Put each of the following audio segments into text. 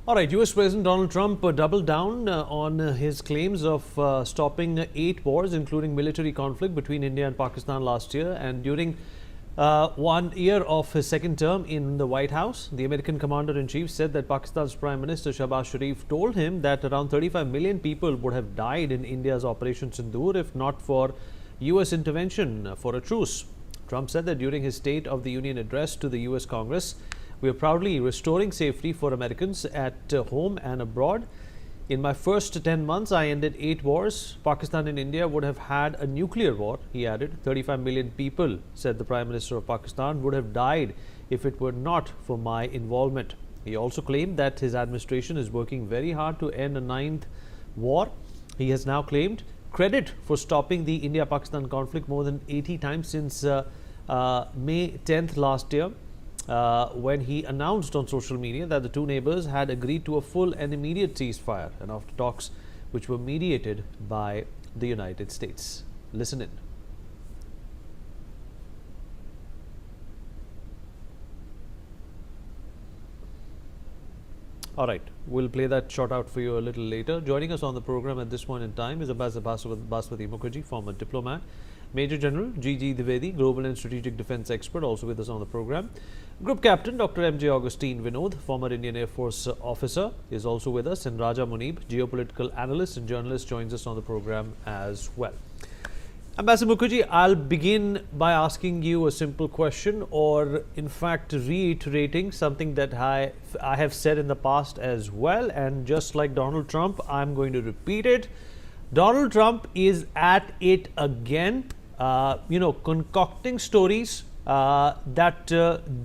All right, US President Donald Trump doubled down on his claims of stopping 8 wars, including military conflict between India and Pakistan last year. And during 1 year of his second term in the White House, the American commander-in-chief said that Pakistan's Prime Minister Shehbaz Sharif told him that around 35 million people would have died in India's Operation Sindoor if not for US intervention for a truce. Trump said that during his State of the Union address to the US Congress, we are proudly restoring safety for Americans at home and abroad. In my first 10 months, I ended 8 wars. Pakistan and India would have had a nuclear war, he added. 35 million people, said the Prime Minister of Pakistan, would have died if it were not for my involvement. He also claimed that his administration is working very hard to end a 9th war. He has now claimed credit for stopping the India-Pakistan conflict more than 80 times since May 10th last year. When he announced on social media that the two neighbors had agreed to a full and immediate ceasefire, and after talks which were mediated by the United States. Listen in. All right, we'll play that shot out for you a little later. Joining us on the program at this point in time is Ambassador Baswati Mukherjee, former diplomat, Major General G.G. Dwivedi, Global and Strategic Defense Expert, also with us on the program. Group Captain Dr. M.J. Augustine Vinod, former Indian Air Force officer, is also with us, and Raja Munib, geopolitical analyst and journalist, joins us on the program as well. Ambassador Mukherjee, I'll begin by asking you a simple question, or in fact reiterating something that I have said in the past as well, and just like Donald Trump, I'm going to repeat it. Donald Trump is at it again, concocting stories that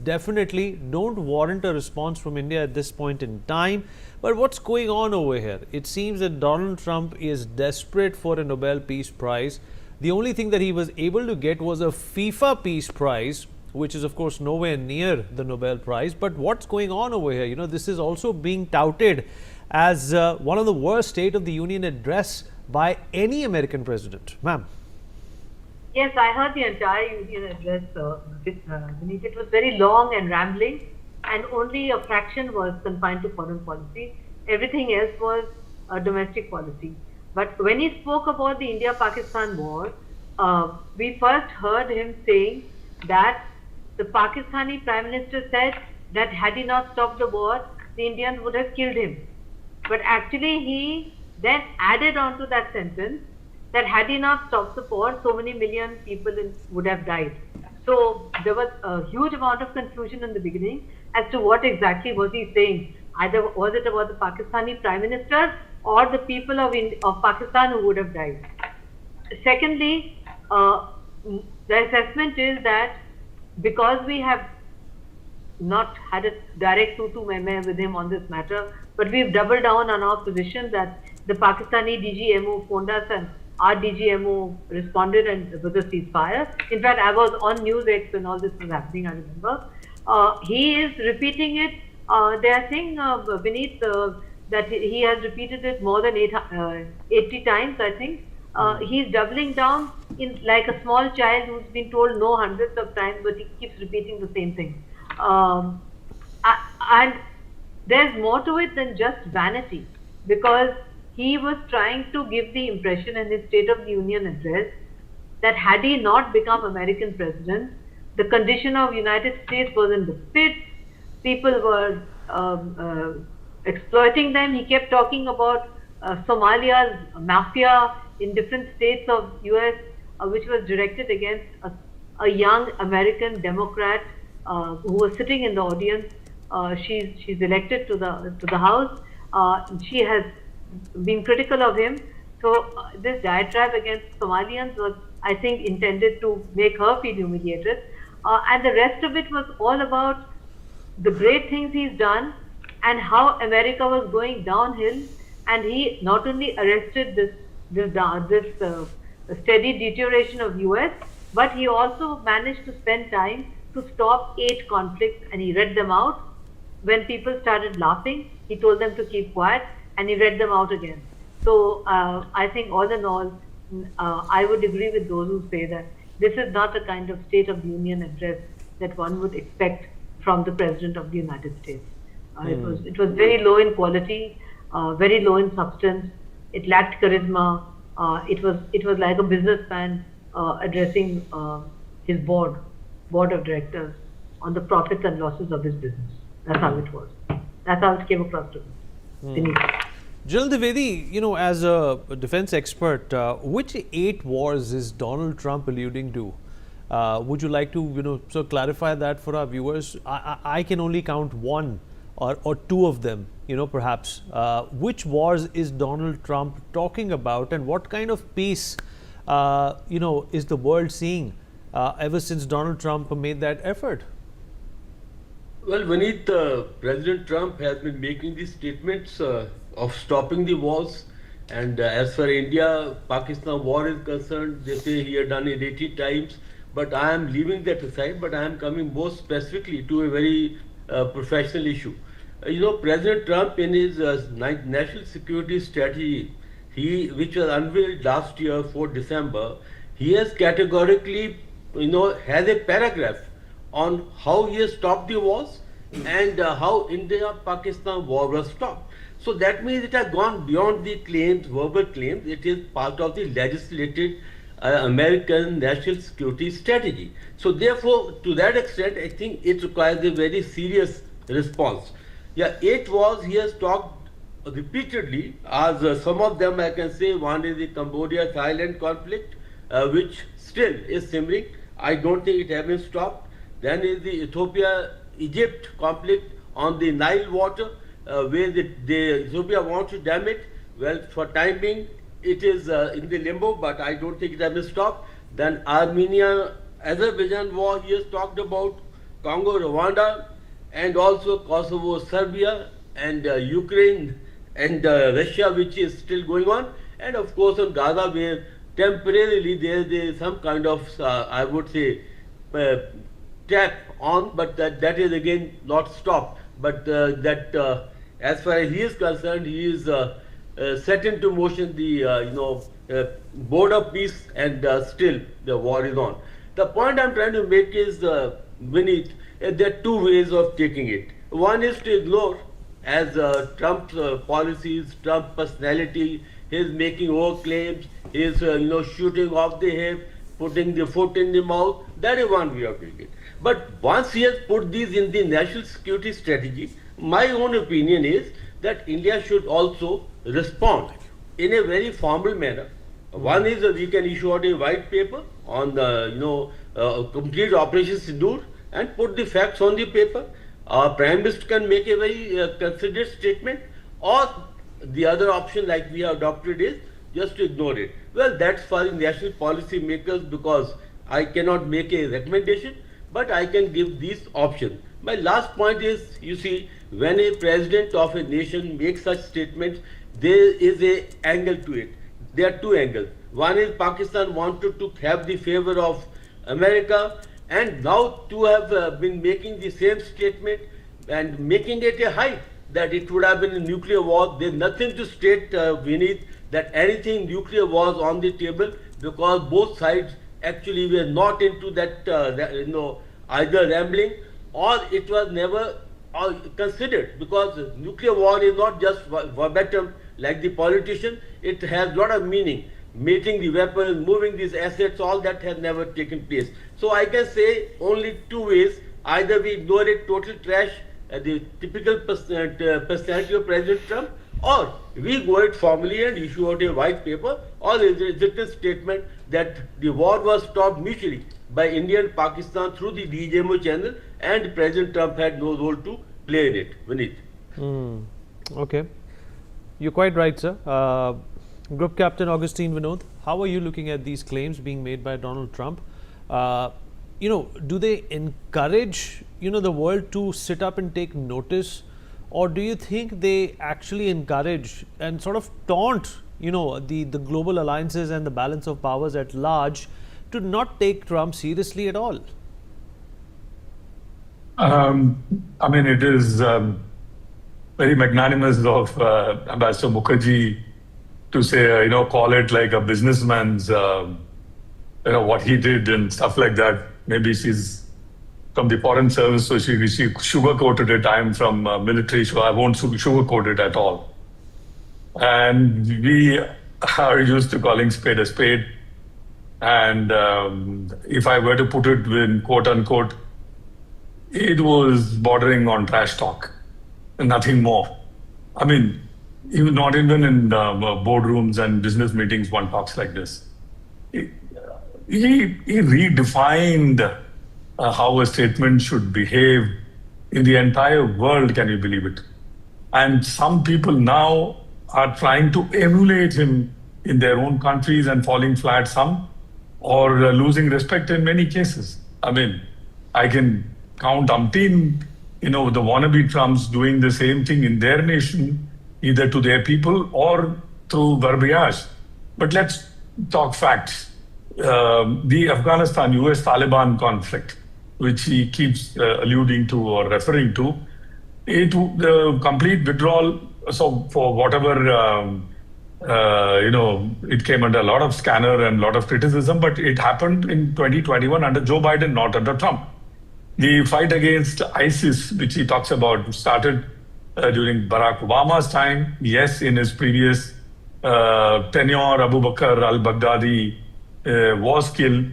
definitely don't warrant a response from India at this point in time. But what's going on over here? It seems that Donald Trump is desperate for a Nobel Peace Prize. The only thing that he was able to get was a FIFA Peace Prize, which is of course nowhere near the Nobel Prize. But what's going on over here? This is also being touted as one of the worst State of the Union address by any American president. Ma'am. Yes, I heard the entire Union address, Vineet. It was very long and rambling, and only a fraction was confined to foreign policy. Everything else was domestic policy. But when he spoke about the India-Pakistan war, we first heard him saying that the Pakistani Prime Minister said that had he not stopped the war, the Indians would have killed him. But actually he then added on to that sentence that had he not stopped the war, so many million people would have died. So there was a huge amount of confusion in the beginning as to what exactly was he saying. Either was it about the Pakistani Prime Minister or the people of Pakistan who would have died. Secondly, the assessment is that because we have not had a direct tutu-meme with him on this matter, but we've doubled down on our position that the Pakistani DGMO phoned us and our DGMO responded and with a ceasefire. In fact, I was on NewsX when all this was happening, I remember. He is repeating it. They are saying, Vineet, that he has repeated it more than 80 times, I think. He's doubling down in like a small child who's been told no hundreds of times, but he keeps repeating the same thing. And there's more to it than just vanity, because he was trying to give the impression in his State of the Union address that had he not become American president, the condition of United States was in the pits. People were exploiting them. He kept talking about Somalia's mafia in different states of US, which was directed against a young American Democrat who was sitting in the audience. She's elected to the House. She has been critical of him. So this diatribe against Somalians was, I think, intended to make her feel humiliated. And the rest of it was all about the great things he's done and how America was going downhill. And he not only arrested this steady deterioration of US, but he also managed to spend time to stop 8 conflicts, and he read them out. When people started laughing, he told them to keep quiet, and he read them out again. So I think all in all, I would agree with those who say that this is not the kind of State of the Union address that one would expect from the President of the United States. It was very low in quality, very low in substance. It lacked charisma. It was like a businessman addressing his board of directors on the profits and losses of his business. That's how it was. That's how it came across to me. General Dwivedi, as a defense expert, which 8 wars is Donald Trump alluding to? Would you like to, clarify that for our viewers? I can only count one or two of them, perhaps. Which wars is Donald Trump talking about, and what kind of peace, is the world seeing ever since Donald Trump made that effort? Well, Vineet, President Trump has been making these statements of stopping the wars. And as far as India-Pakistan war is concerned, they say he had done it 80 times. But I am leaving that aside, but I am coming more specifically to a very professional issue. President Trump in his national security strategy, which was unveiled last year, 4 December, he has categorically, has a paragraph on how he has stopped the wars and how India-Pakistan war was stopped. So that means it has gone beyond the claims, verbal claims. It is part of the legislated American national security strategy. So therefore, to that extent, I think it requires a very serious response. Yeah, 8 wars he has talked repeatedly, as some of them I can say. One is the Cambodia-Thailand conflict, which still is simmering. I don't think it has been stopped. Then is the Ethiopia-Egypt conflict on the Nile water, where the Ethiopia wants to dam it. Well, for time being, it is in the limbo, but I don't think it has been stopped. Then Armenia-Azerbaijan war, he has talked about Congo-Rwanda, and also Kosovo-Serbia, and Ukraine and Russia, which is still going on. And of course on Gaza, where temporarily there is some kind of, I would say, tap on, but that is again not stopped. But as far as he is concerned, he is set into motion the board of peace, and still the war is on. The point I'm trying to make is, Vineet, there are two ways of taking it. One is to ignore, as Trump's policies, Trump's personality, his making over claims, his shooting off the hip, putting the foot in the mouth. That is one way of doing it. But once he has put these in the national security strategy, my own opinion is that India should also respond in a very formal manner. One is we can issue out a white paper on the complete Operation Sindoor and put the facts on the paper. Our Prime Minister can make a very considered statement, or the other option like we have adopted is just to ignore it. Well, that's for the national policy makers, because I cannot make a recommendation, but I can give these options. My last point is, you see, when a president of a nation makes such statements, there is an angle to it. There are two angles. One is Pakistan wanted to have the favor of America, and now to have been making the same statement and making it a hype that it would have been a nuclear war. There's nothing to state, Vineet, that anything nuclear was on the table, because both sides actually were not into that, either rambling, or it was never considered, because nuclear war is not just verbatim like the politician. It has a lot of meaning. Mating the weapons, moving these assets, all that has never taken place. So I can say only two ways. Either we ignore it, total trash, the typical personality of President Trump, or we go it formally and issue out a white paper or a written statement that the war was stopped mutually by India and Pakistan through the DJMO channel, and President Trump had no role to play in it. Vineet. Okay. You're quite right, sir. Group Captain Augustine Vinod, how are you looking at these claims being made by Donald Trump? Do they encourage, the world to sit up and take notice? Or do you think they actually encourage and sort of taunt, the global alliances and the balance of powers at large to not take Trump seriously at all? It is very magnanimous of Ambassador Mukherjee to say, call it like a businessman's, what he did and stuff like that. Maybe she's from the foreign service, so she sugar-coated it. I'm from military, so I won't sugar-coat it at all. And we are used to calling spade a spade. And if I were to put it in quote unquote, it was bordering on trash talk and nothing more. I mean, not even in boardrooms and business meetings one talks like this. He redefined how a statement should behave in the entire world, can you believe it? And some people now are trying to emulate him in their own countries and falling flat some, or losing respect in many cases. I mean, I can count umpteen, the wannabe Trumps doing the same thing in their nation, either to their people or through verbiage. But let's talk facts. The Afghanistan US-Taliban conflict, which he keeps alluding to or referring to, the complete withdrawal, so for whatever, it came under a lot of scanner and a lot of criticism, but it happened in 2021 under Joe Biden, not under Trump. The fight against ISIS, which he talks about, started during Barack Obama's time. Yes, in his previous tenure, Abu Bakr al-Baghdadi was killed,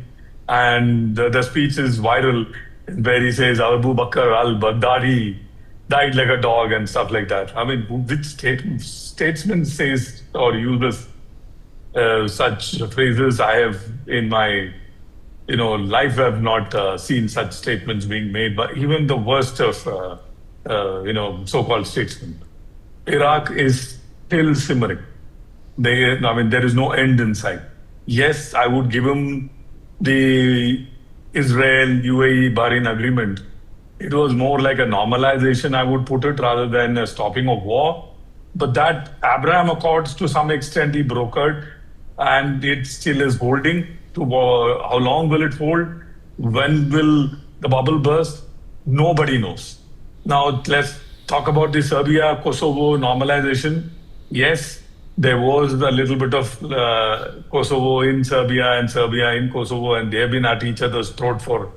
and the speech is viral where he says Abu Bakr al-Baghdadi died like a dog and stuff like that. I mean, which statesman says or uses such phrases? I have in my life have not seen such statements being made by even the worst of so-called statesmen. Iraq is still simmering. There is no end in sight. Yes, I would give him the Israel, UAE, Bahrain agreement. It was more like a normalization, I would put it, rather than a stopping of war. But that Abraham Accords, to some extent, he brokered, and it still is holding. How long will it hold? When will the bubble burst? Nobody knows. Now, let's talk about the Serbia-Kosovo normalization. Yes, there was a little bit of Kosovo in Serbia and Serbia in Kosovo, and they have been at each other's throat for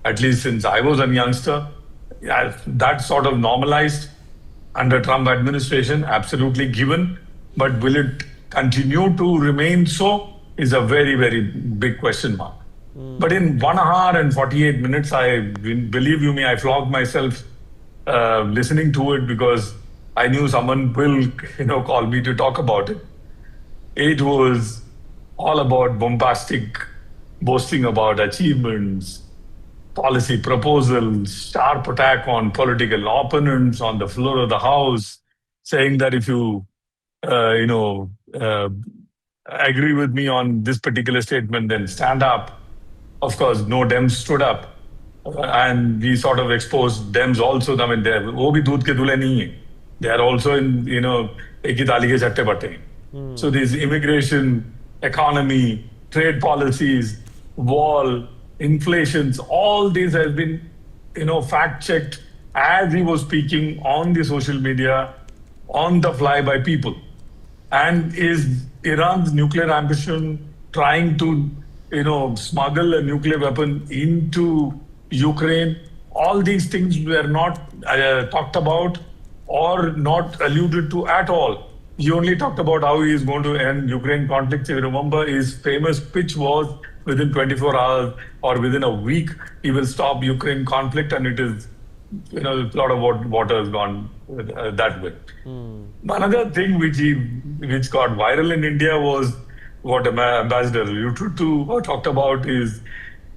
at least since I was a youngster. That sort of normalized under Trump administration, absolutely given. But will it continue to remain so is a very, very big question mark. But in 1 hour and 48 minutes, believe you me, I flogged myself listening to it because I knew someone will, call me to talk about it. It was all about bombastic boasting about achievements, policy proposals, sharp attack on political opponents on the floor of the House, saying that if you, agree with me on this particular statement, then stand up. Of course, no Dems stood up. And we sort of exposed Dems also. I mean, wo bhi doodh ke dule nahi hai. They are also in, ek hi thali ke chatte batte. So this immigration, economy, trade policies, wall, inflations, all these has been, fact-checked as he was speaking on the social media, on the fly by people. And is Iran's nuclear ambition trying to, smuggle a nuclear weapon into Ukraine? All these things were not talked about or not alluded to at all. He only talked about how he is going to end Ukraine conflict. If you remember, his famous pitch was within 24 hours or within a week, he will stop Ukraine conflict, and it is, a lot of water has gone that way. Another thing which got viral in India was what Ambassador alluded to or talked about is,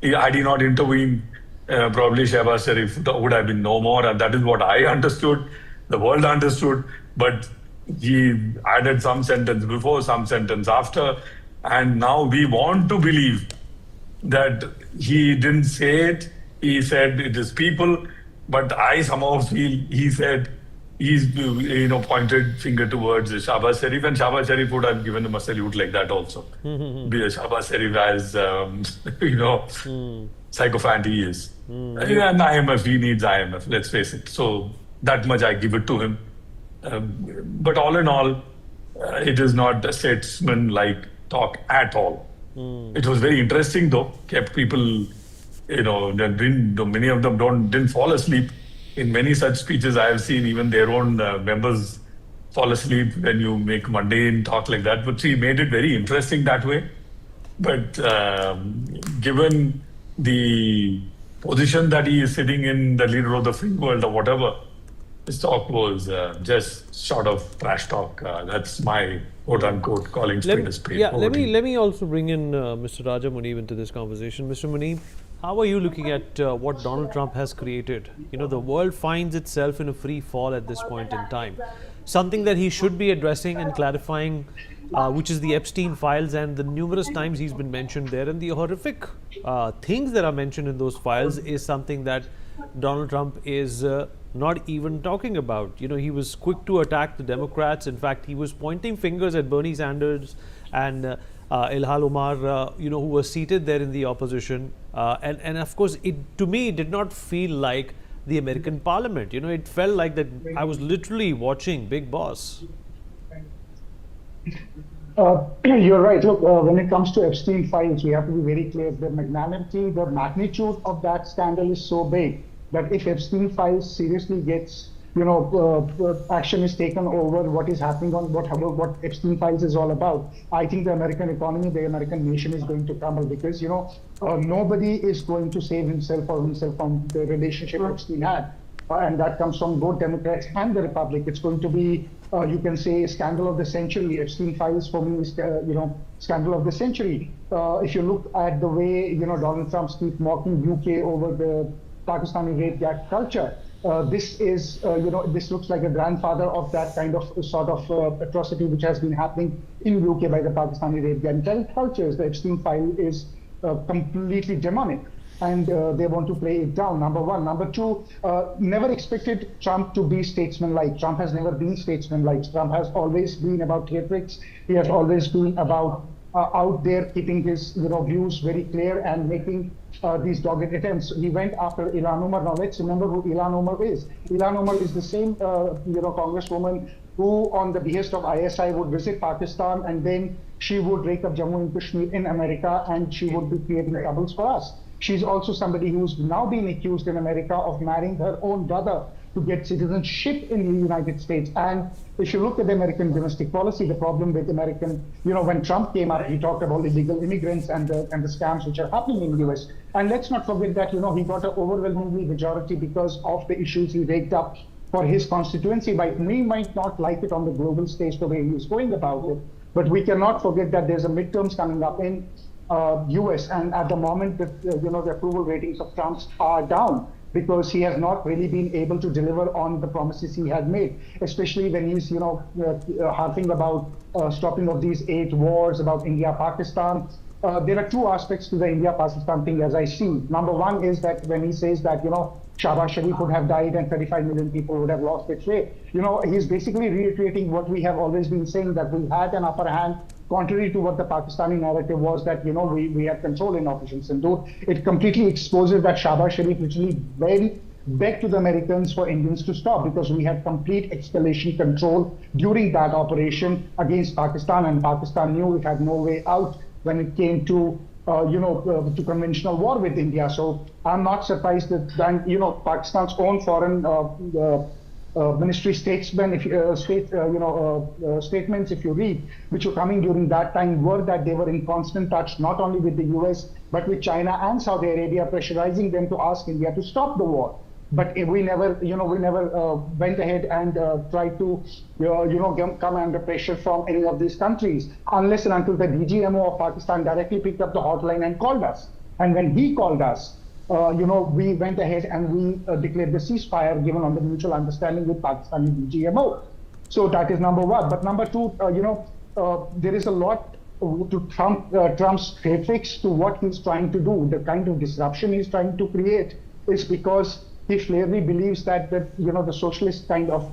had he not intervened, probably Shehbaz Sharif would have been no more, and that is what I understood, the world understood, but he added some sentence before, some sentence after, and now we want to believe that he didn't say it, he said it is people, but I somehow feel he said he's, pointed finger towards Shehbaz Sharif, and Shehbaz Sharif would have given him a salute like that also. Shehbaz Sharif as, sycophant he is. And IMF, he needs IMF, let's face it. So that much I give it to him. But all in all, it is not a statesman-like talk at all. It was very interesting though, kept people many of them didn't fall asleep. In many such speeches, I have seen even their own members fall asleep when you make mundane talk like that. But he made it very interesting that way. But given the position that he is sitting in, the leader of the free world or whatever, his talk was just sort of trash talk. That's my quote-unquote calling spade a spade. Yeah, let me also bring in Mr. Raja Muneeb into this conversation. Mr. Muneeb, how are you looking at what Donald Trump has created? The world finds itself in a free fall at this point in time. Something that he should be addressing and clarifying, which is the Epstein files and the numerous times he's been mentioned there, and the horrific things that are mentioned in those files is something that Donald Trump is not even talking about. He was quick to attack the Democrats. In fact, he was pointing fingers at Bernie Sanders and Ilhan Omar, who were seated there in the opposition. And of course, to me, it did not feel like the American Parliament. It felt like that I was literally watching Big Boss. You're right. Look, when it comes to Epstein files, we have to be very clear. The magnanimity, the magnitude of that scandal is so big that if Epstein files seriously gets, action is taken over what is happening on what Epstein files is all about, I think the American economy, the American nation is going to crumble because, nobody is going to save himself from the relationship Epstein had. And that comes from both Democrats and the Republic. It's going to be, you can say, scandal of the century. Epstein files for me is, scandal of the century. If you look at the way, Donald Trump keeps mocking UK over the Pakistani rape gag culture, this is, this looks like a grandfather of that kind of sort of atrocity which has been happening in UK by the Pakistani rape gag cultures. The Epstein file is completely demonic. And they want to play it down, number one. Number two, never expected Trump to be statesman-like. Trump has never been statesman-like. Trump has always been about theatrics. He has always been about out there keeping his views very clear and making these dogged attempts. He went after Ilhan Omar. Now let's remember who Ilhan Omar is. Ilhan Omar is the same congresswoman who on the behest of ISI would visit Pakistan, and then she would rake up Jammu and Kashmir in America, and she would be creating troubles for us. She's also somebody who's now being accused in America of marrying her own brother to get citizenship in the United States. And if you look at the American domestic policy, the problem with American, when Trump came up, he talked about illegal immigrants and the scams which are happening in the US. And let's not forget that, he got an overwhelmingly majority because of the issues he raked up for his constituency. But we might not like it on the global stage the way he was going about it. But we cannot forget that there's a midterms coming up in US, and at the moment the approval ratings of Trump are down because he has not really been able to deliver on the promises he had made, especially when he's harping about stopping of these 8 wars, about India, Pakistan. There are 2 aspects to the India-Pakistan thing as I see. Number one is that when he says that Shehbaz Sharif would have died and 35 million people would have lost their way, he's basically reiterating what we have always been saying, that we had an upper hand, contrary to what the Pakistani narrative was, that we had control in Operation Sindoor. It completely exposes that Shehbaz Sharif literally begged to the Americans for Indians to stop because we had complete escalation control during that operation against Pakistan, and Pakistan knew it had no way out when it came to to conventional war with India. So I'm not surprised that Pakistan's own foreign ministry statesmen, statements, if you read, which were coming during that time, were that they were in constant touch not only with the US but with China and Saudi Arabia, pressurizing them to ask India to stop the war. But we never, went ahead and tried to, come under pressure from any of these countries, unless and until the DGMO of Pakistan directly picked up the hotline and called us. And when he called us, we went ahead and we declared the ceasefire given on the mutual understanding with Pakistani DGMO. So that is number one. But number two, there is a lot to Trump's theatrics to what he's trying to do. The kind of disruption he's trying to create is because he clearly believes that the socialist kind of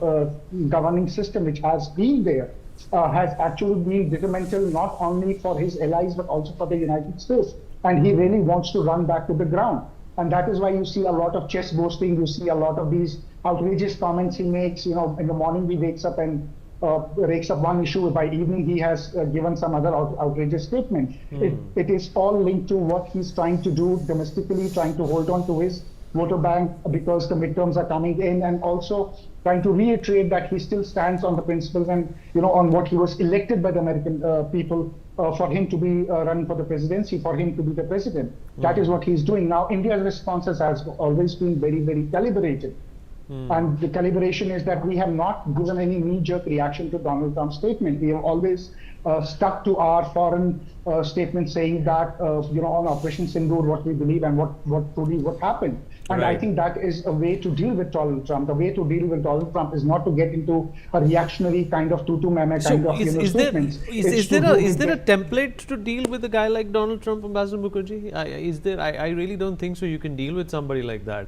governing system which has been there has actually been detrimental not only for his allies but also for the United States. And he really wants to run back to the ground. And that is why you see a lot of chest boasting. You see a lot of these outrageous comments he makes. In the morning he wakes up and rakes up one issue, by evening he has given some other outrageous statement. It is all linked to what he's trying to do domestically, trying to hold on to his voter bank because the midterms are coming in, and also trying to reiterate that he still stands on the principles and on what he was elected by the American people for him to be running for the presidency, for him to be the president. That is what he's doing. Now, India's response has always been very, very calibrated. And the calibration is that we have not given any knee-jerk reaction to Donald Trump's statement. We have always stuck to our foreign statement saying that, on Operation Sindoor, what we believe and what happened. And I think that is a way to deal with Donald Trump. The way to deal with Donald Trump is not to get into a reactionary kind of tutu-meme kind of statements. Is there a template to deal with a guy like Donald Trump, Ambassador Mukherjee? I really don't think so. You can deal with somebody like that.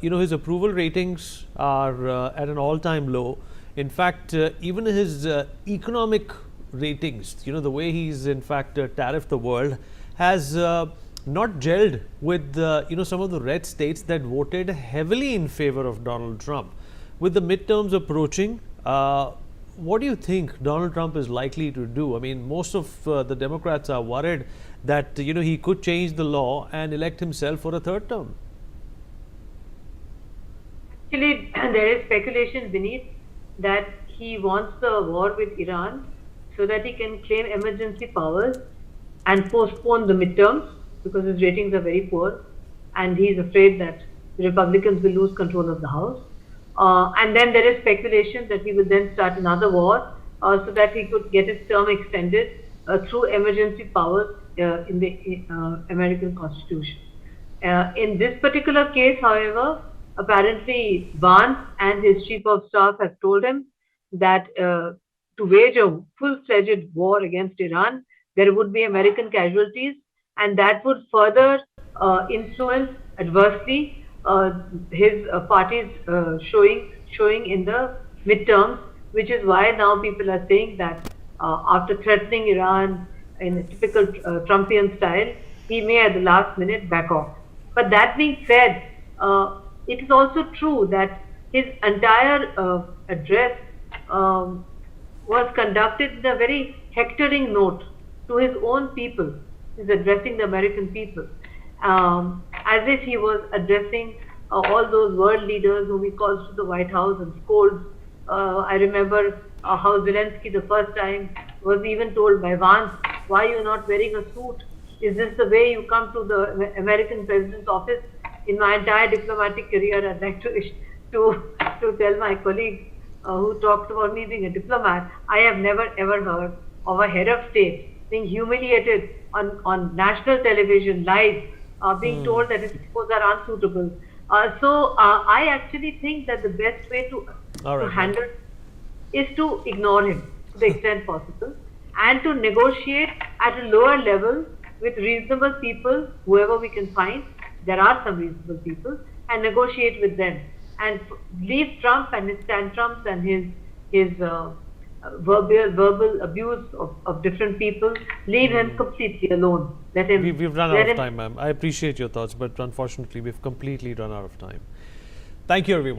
His approval ratings are at an all-time low. In fact, even his economic ratings, the way he's in fact tariffed the world, has not gelled with some of the red states that voted heavily in favor of Donald Trump. With the midterms approaching, what do you think Donald Trump is likely to do? I mean, most of the Democrats are worried that he could change the law and elect himself for a third term. Actually, there is speculation beneath that he wants the war with Iran so that he can claim emergency powers and postpone the midterms because his ratings are very poor, and he is afraid that the Republicans will lose control of the House. And then there is speculation that he will then start another war so that he could get his term extended through emergency powers in the American Constitution. In this particular case, however, apparently Vance and his chief of staff have told him that to wage a full-fledged war against Iran, there would be American casualties, and that would further influence adversely his party's showing in the midterms, which is why now people are saying that after threatening Iran in a typical Trumpian style, he may at the last minute back off. But that being said, it is also true that his entire address was conducted in a very hectoring note to his own people. He's addressing the American people, as if he was addressing all those world leaders whom he calls to the White House and scolds. I remember how Zelensky the first time was even told by Vance, "Why are you not wearing a suit? Is this the way you come to the American president's office?" In my entire diplomatic career, I'd like to tell my colleagues who talked about me being a diplomat, I have never ever heard of a head of state being humiliated on national television live, being told that his clothes are unsuitable. So I actually think that the best way to handle is to ignore him to the extent possible and to negotiate at a lower level with reasonable people, whoever we can find. There are some reasonable people, and negotiate with them, and leave Trump and his tantrums and his verbal abuse of different people. Leave him completely alone. Let him. We've run out of time, ma'am. I appreciate your thoughts, but unfortunately, we've completely run out of time. Thank you, everyone.